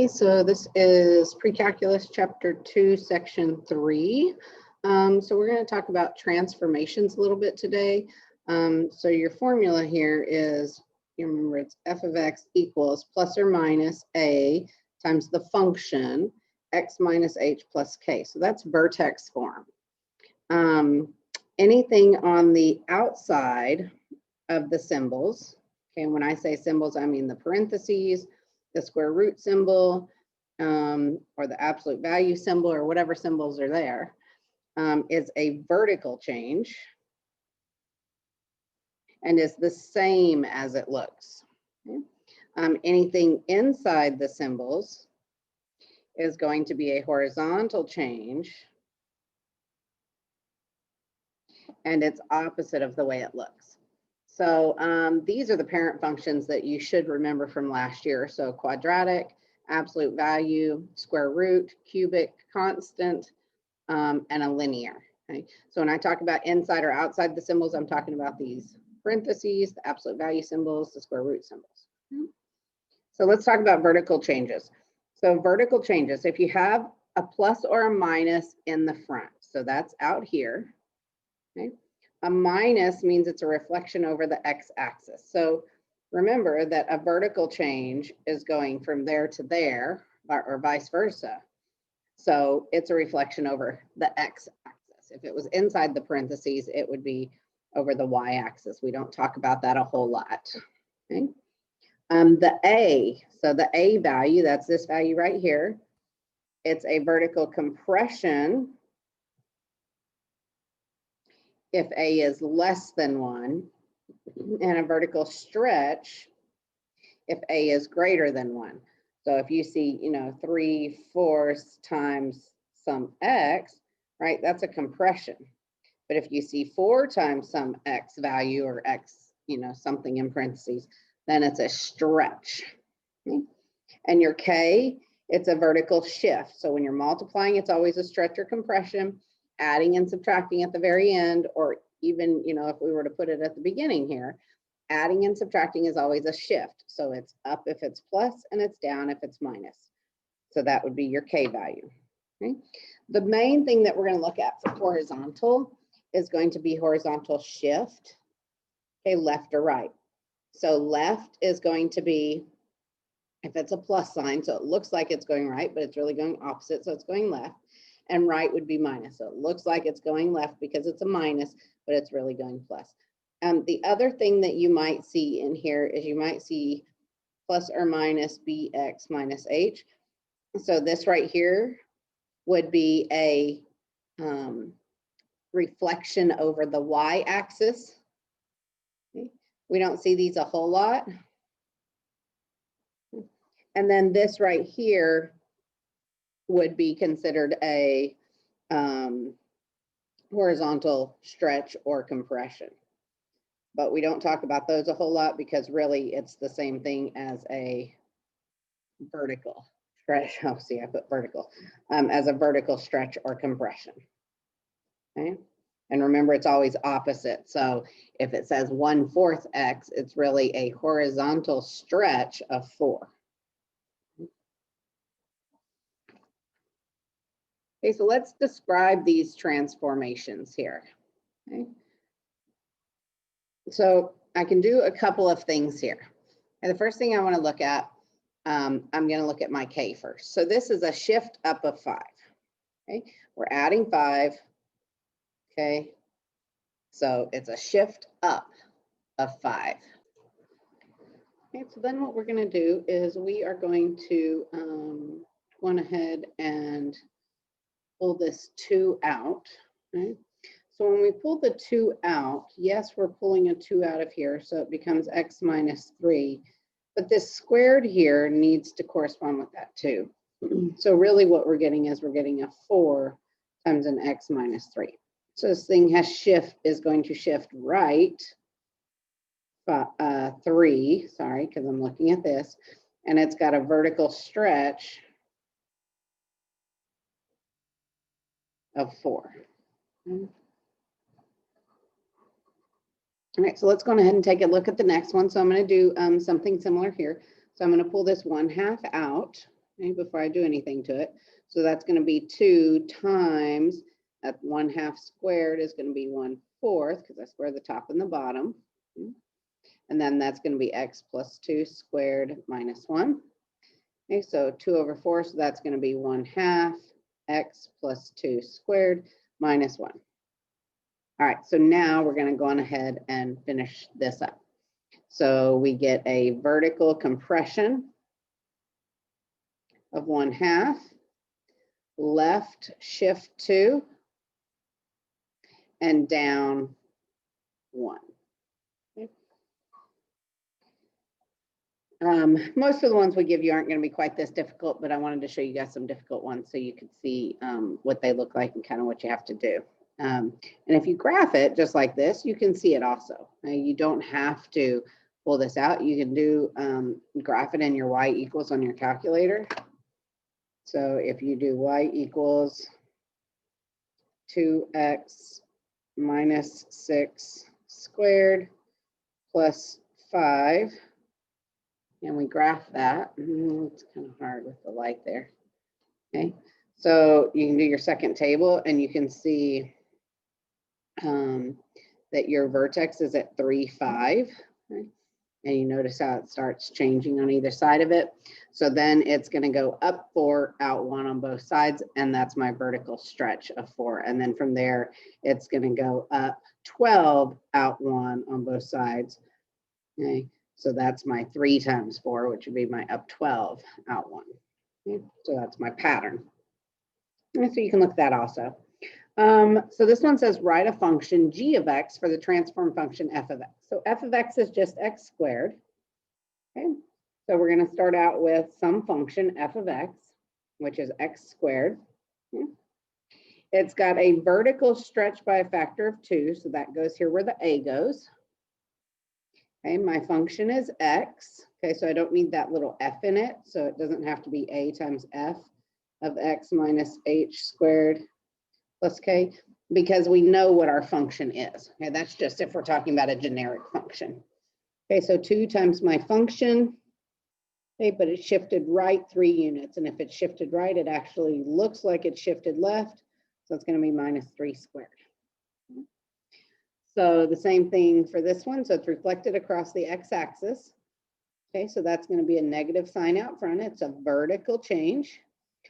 Okay, so this is Precalculus Chapter 2, Section 3. So we're going to talk about transformations a little bit today. So your formula here is, you remember it's f of x equals plus or minus a times the function x minus h plus k. So that's vertex form. Anything on the outside of the symbols, okay, when I say symbols, I mean the parentheses, the square root symbol, or the absolute value symbol, or whatever symbols are there, is a vertical change and is the same as it looks. Okay? Anything inside the symbols is going to be a horizontal change, and it's opposite of the way it looks. So these are the parent functions that you should remember from last year. So quadratic, absolute value, square root, cubic, constant, and a linear. Okay? So when I talk about inside or outside the symbols, I'm talking about these parentheses, the absolute value symbols, the square root symbols. So let's talk about vertical changes. So vertical changes, if you have a plus or a minus in the front, so that's out here. Okay? A minus means it's a reflection over the x-axis. So remember that a vertical change is going from there to there, or vice versa. So it's a reflection over the x-axis. If it was inside the parentheses, it would be over the y-axis. We don't talk about that a whole lot. Okay? The a, so the a value, that's this value right here. It's a vertical compression if a is less than 1, and a vertical stretch if a is greater than 1. So if you see, 3/4 times some x, right, that's a compression. But if you see 4 times some x value, or x, something in parentheses, then it's a stretch. Okay? And your k, it's a vertical shift. So when you're multiplying, it's always a stretch or compression. Adding and subtracting at the very end, or even, if we were to put it at the beginning here, adding and subtracting is always a shift. So it's up if it's plus, and it's down if it's minus. So that would be your k value. Okay? The main thing that we're going to look at for horizontal is going to be horizontal shift, okay, left or right. So left is going to be, if it's a plus sign, so it looks like it's going right, but it's really going opposite, so it's going left. And right would be minus. So it looks like it's going left because it's a minus, but it's really going plus. The other thing that you might see in here is you might see plus or minus bx minus h. So this right here would be a reflection over the y-axis. Okay. We don't see these a whole lot. And then this right here would be considered a horizontal stretch or compression. But we don't talk about those a whole lot because really it's the same thing as a vertical stretch. Oh, see, I put vertical, as a vertical stretch or compression. Okay. And remember, it's always opposite. So if it says 1/4 x, it's really a horizontal stretch of 4. Okay, so let's describe these transformations here. Okay. So I can do a couple of things here. And the first thing I want to look at, I'm going to look at my k first. So this is a shift up of 5. Okay, we're adding 5. Okay, so it's a shift up of 5. Okay, so then what we're going to do is we are going to go ahead and pull this 2 out. Okay? So when we pull the 2 out, yes, we're pulling a 2 out of here, so it becomes x minus 3. But this squared here needs to correspond with that 2. So really what we're getting is we're getting a 4 times an x minus 3. So this thing is going to shift right 3, sorry, because I'm looking at this, and it's got a vertical stretch of 4. Okay. All right, so let's go ahead and take a look at the next one. So I'm going to do something similar here. So I'm going to pull this 1/2 out. okay, before I do anything to it. So that's going to be 2 times that 1/2 squared is going to be 1/4 because I square the top and the bottom. And then that's going to be x plus 2 squared minus 1. Okay, so 2/4, so that's going to be 1/2 x plus 2 squared minus 1. All right, so now we're going to go on ahead and finish this up. So we get a vertical compression of 1/2, left shift 2, and down 1. Okay. Most of the ones we give you aren't going to be quite this difficult, but I wanted to show you guys some difficult ones so you could see what they look like and kind of what you have to do. And if you graph it just like this, you can see it also. You don't have to pull this out. You can do graph it in your y equals on your calculator. So if you do y equals 2x minus 6 squared plus 5, and we graph that. It's kind of hard with the light there. Okay, so you can do your second table and you can see that your vertex is at 3, 5. Okay? And you notice how it starts changing on either side of it. So then it's going to go up 4, out 1 on both sides, and that's my vertical stretch of 4. And then from there, it's going to go up 12, out 1 on both sides. Okay, so that's my 3 times 4, which would be my up 12, out 1. Okay, so that's my pattern. And so you can look at that also. So this one says write a function g of x for the transform function f of x. So f of x is just x squared. Okay, so we're going to start out with some function f of x, which is x squared. Okay. It's got a vertical stretch by a factor of 2, so that goes here where the a goes. Okay, my function is x. Okay, so I don't need that little f in it, so it doesn't have to be a times f of x minus h squared plus k, because we know what our function is. Okay, that's just if we're talking about a generic function. Okay, so 2 times my function, okay, but it shifted right 3 units, and if it shifted right, it actually looks like it shifted left, so it's going to be minus 3 squared. So the same thing for this one, so it's reflected across the x-axis. Okay, so that's going to be a negative sign out front. It's a vertical change.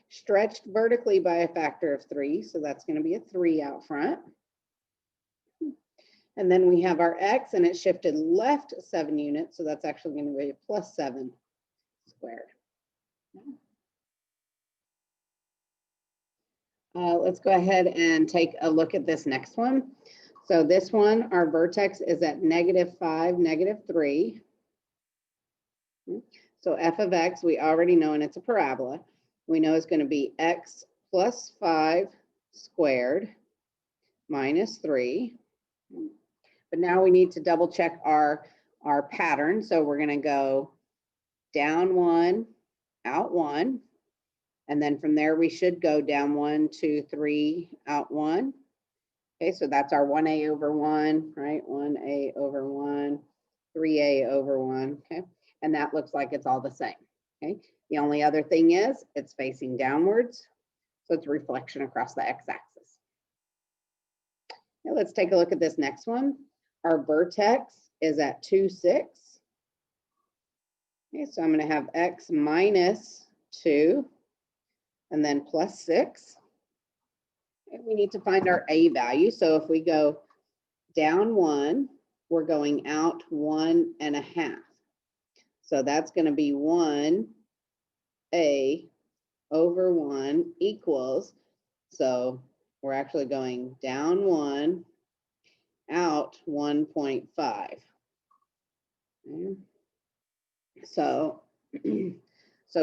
Stretched vertically by a factor of 3, so that's going to be a 3 out front. And then we have our x, and it shifted left 7 units, so that's actually going to be a plus 7 squared. Let's go ahead and take a look at this next one. So this one, our vertex is at -5, -3. So f of x, we already know, and it's a parabola. We know it's going to be x plus 5 squared minus 3. But now we need to double check our pattern. So we're going to go down 1, out 1. And then from there, we should go down 1, 2, 3, out 1. Okay, so that's our 1a over 1, right? 1a over 1, 3a over 1. Okay, and that looks like it's all the same. Okay. The only other thing is it's facing downwards, so it's a reflection across the x-axis. Now let's take a look at this next one. Our vertex is at 2, 6. Okay, so I'm going to have x minus 2 and then plus 6. Okay, we need to find our a value. So if we go down 1, we're going out 1.5. So that's going to be 1a over 1 equals, so we're actually going down 1, out 1.5. Okay. So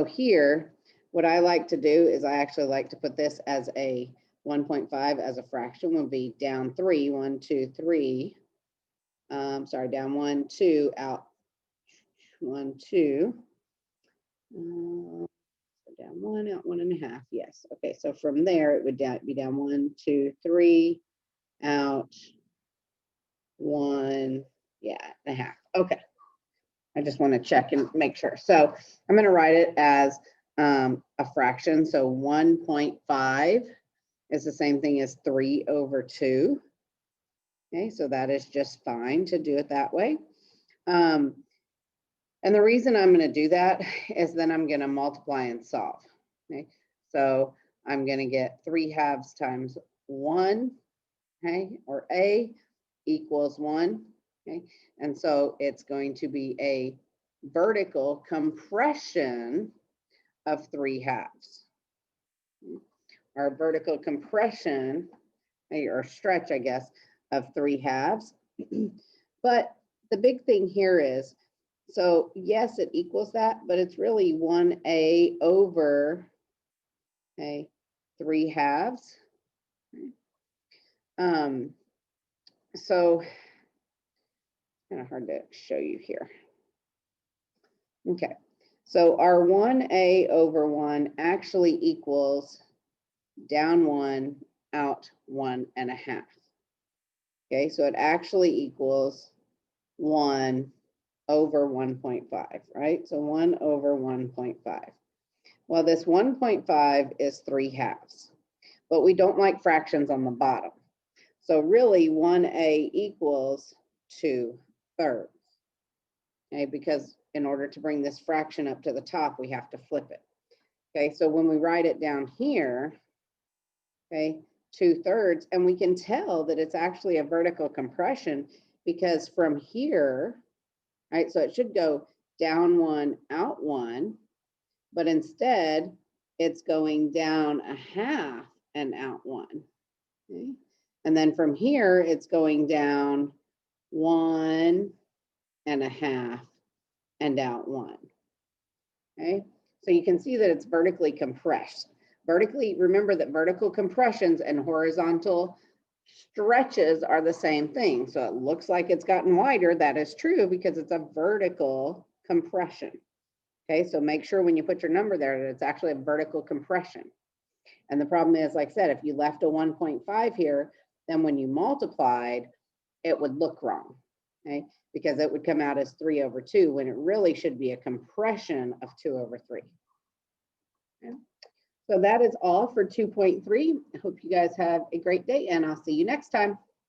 here, what I like to do is I actually like to put this as a 1.5 as a fraction would be down 3, 1, 2, 3. Sorry, down 1, 2, out 1, 2. Down 1, out 1.5. Yes. Okay. So from there, it would be down 1, 2, 3, out 1, yeah, and a half. Okay. I just want to check and make sure. So I'm going to write it as a fraction. So 1.5 is the same thing as 3/2. Okay, so that is just fine to do it that way. And the reason I'm going to do that is then I'm going to multiply and solve. Okay, so I'm going to get 3/2 times 1, okay, or A equals 1. Okay, and so it's going to be a vertical compression of 3/2. Our vertical compression, or stretch, I guess, of 3/2. But the big thing here is, so yes, it equals that, but it's really 1A over, okay, 3/2. So kind of hard to show you here. Okay, so our 1A over 1 actually equals down 1, out 1.5. Okay, so it actually equals 1 over 1.5, right? So 1 over 1.5. Well, this 1.5 is 3/2, but we don't like fractions on the bottom. So really 1A equals 2/3. Okay, because in order to bring this fraction up to the top, we have to flip it. Okay, so when we write it down here, okay, 2/3, and we can tell that it's actually a vertical compression because from here, right, so it should go down 1, out 1, but instead it's going down 1/2 and out 1. Okay, and then from here it's going down 1.5 and out 1. Okay, so you can see that it's vertically compressed. Vertically, remember that vertical compressions and horizontal stretches are the same thing. So it looks like it's gotten wider. That is true because it's a vertical compression. Okay, so make sure when you put your number there that it's actually a vertical compression. And the problem is, like I said, if you left a 1.5 here, then when you multiplied, it would look wrong. Okay, because it would come out as 3/2 when it really should be a compression of 2/3. Okay. So that is all for 2.3. I hope you guys have a great day and I'll see you next time.